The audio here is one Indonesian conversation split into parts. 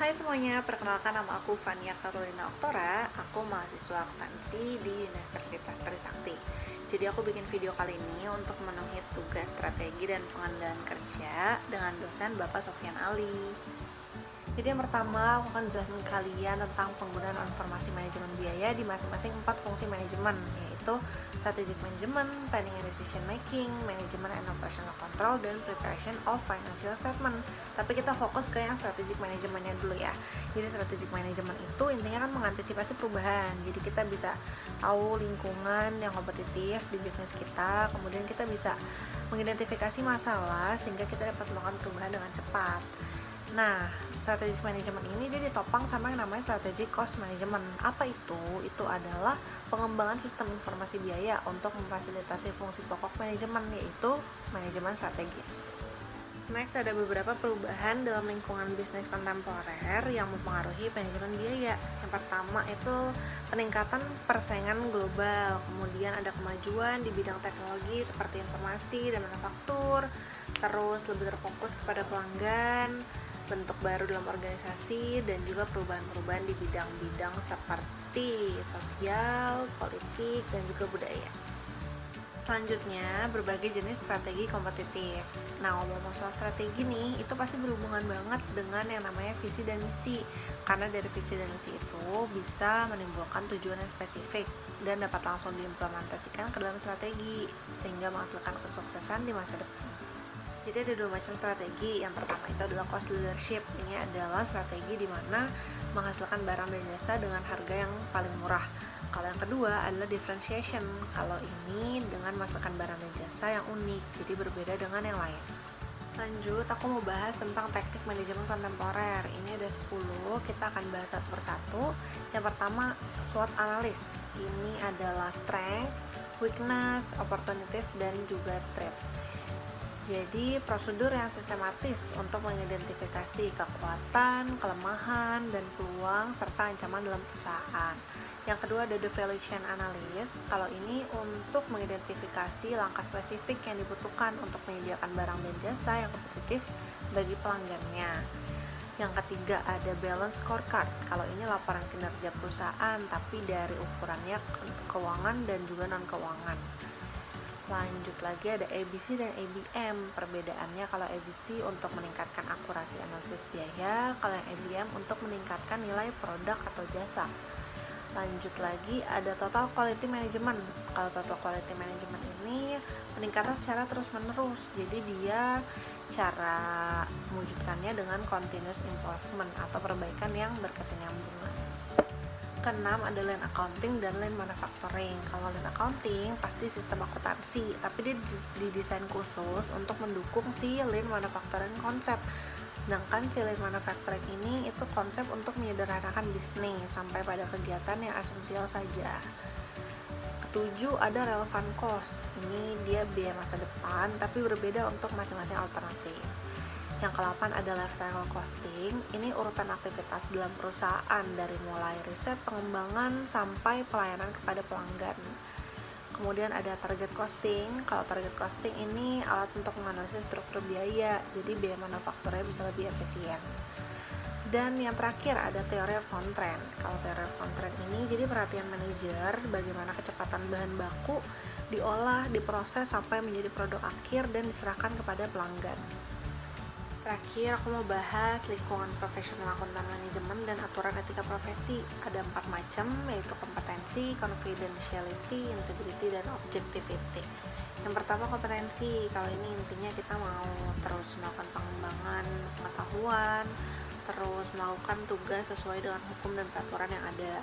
Hai semuanya, perkenalkan nama aku Fania Carolina Oktora. Aku mahasiswa akuntansi di Universitas Trisakti. Jadi aku bikin video kali ini untuk memenuhi tugas strategi dan pengendalian kerja dengan dosen Bapak Sofyan Ali. Jadi yang pertama, aku akan jelasin ke kalian tentang penggunaan informasi manajemen biaya di masing-masing 4 fungsi manajemen, yaitu strategic management, planning and decision making, management and operational control, dan preparation of financial statement. Tapi kita fokus ke yang strategic managementnya dulu ya. Jadi strategic management itu intinya kan mengantisipasi perubahan. Jadi kita bisa tahu lingkungan yang kompetitif di bisnis kita, kemudian kita bisa mengidentifikasi masalah sehingga kita dapat melakukan perubahan dengan cepat. Nah, strategic management ini dia ditopang sama yang namanya strategic cost management. Apa itu? Itu adalah pengembangan sistem informasi biaya untuk memfasilitasi fungsi pokok manajemen, yaitu manajemen strategis. Next, ada beberapa perubahan dalam lingkungan bisnis kontemporer yang mempengaruhi manajemen biaya. Yang pertama itu peningkatan persaingan global, kemudian ada kemajuan di bidang teknologi seperti informasi dan manufaktur, terus lebih terfokus kepada pelanggan, bentuk baru dalam organisasi, dan juga perubahan-perubahan di bidang-bidang seperti sosial, politik, dan juga budaya. Selanjutnya, berbagai jenis strategi kompetitif. Nah, ngomong soal strategi nih, itu pasti berhubungan banget dengan yang namanya visi dan misi. Karena dari visi dan misi itu bisa menimbulkan tujuan yang spesifik dan dapat langsung diimplementasikan ke dalam strategi, sehingga menghasilkan kesuksesan di masa depan. Jadi ada dua macam strategi. Yang pertama itu adalah cost leadership. Ini adalah strategi di mana menghasilkan barang dan jasa dengan harga yang paling murah. Kalau yang kedua adalah differentiation. Kalau ini dengan menghasilkan barang dan jasa yang unik, jadi berbeda dengan yang lain. Lanjut, aku mau bahas tentang teknik manajemen kontemporer. Ini ada 10, kita akan bahas satu persatu. Yang pertama, SWOT analysis. Ini adalah strength, weakness, opportunities, dan juga threats. Jadi prosedur yang sistematis untuk mengidentifikasi kekuatan, kelemahan, dan peluang serta ancaman dalam perusahaan. Yang kedua ada the value chain analysis. Kalau ini untuk mengidentifikasi langkah spesifik yang dibutuhkan untuk menyediakan barang dan jasa yang kompetitif bagi pelanggannya. Yang ketiga ada balance scorecard. Kalau ini laporan kinerja perusahaan tapi dari ukurannya keuangan dan juga non keuangan. Lanjut lagi ada ABC dan ABM. Perbedaannya kalau ABC untuk meningkatkan akurasi analisis biaya, kalau yang ABM untuk meningkatkan nilai produk atau jasa. Lanjut lagi ada total quality management. Kalau total quality management ini peningkatan secara terus menerus. Jadi dia cara mewujudkannya dengan continuous improvement atau perbaikan yang berkesinambungan. Keenam ada line accounting dan line manufacturing. Kalau line accounting pasti sistem akuntansi, tapi dia didesain khusus untuk mendukung si line manufacturing konsep. Sedangkan si line manufacturing ini itu konsep untuk menyederhanakan bisnis sampai pada kegiatan yang esensial saja. Ketujuh ada relevant cost. Ini dia biaya masa depan tapi berbeda untuk masing-masing alternatif. Yang ke-8 ada life cycle costing. Ini urutan aktivitas dalam perusahaan dari mulai riset, pengembangan, sampai pelayanan kepada pelanggan. Kemudian ada target costing. Kalau target costing ini alat untuk menganalisis struktur biaya, jadi biaya manufakturnya bisa lebih efisien. Dan yang terakhir ada theory of constraint. Kalau theory of constraint ini jadi perhatian manajer bagaimana kecepatan bahan baku diolah, diproses sampai menjadi produk akhir dan diserahkan kepada pelanggan. Terakhir, aku mau bahas lingkungan profesional akuntan manajemen dan aturan etika profesi. Ada 4 macam, yaitu kompetensi, confidentiality, integrity, dan objectivity. Yang pertama kompetensi. Kalau ini intinya kita mau terus melakukan pengembangan pengetahuan, terus melakukan tugas sesuai dengan hukum dan peraturan yang ada.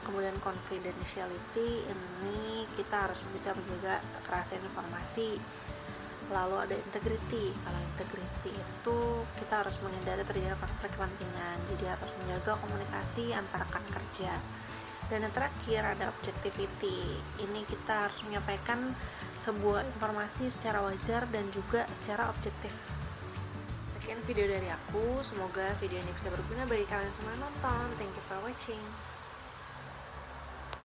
Kemudian confidentiality, ini kita harus bisa menjaga kerahasiaan informasi. Lalu ada integrity. Kalau integrity itu kita harus menghindari terjadi konflik kepentingan, jadi harus menjaga komunikasi antara rekan kerja. Dan yang terakhir ada objectivity. Ini kita harus menyampaikan sebuah informasi secara wajar dan juga secara objektif. Sekian video dari aku, semoga video ini bisa berguna bagi kalian semua yang nonton. Thank you for watching.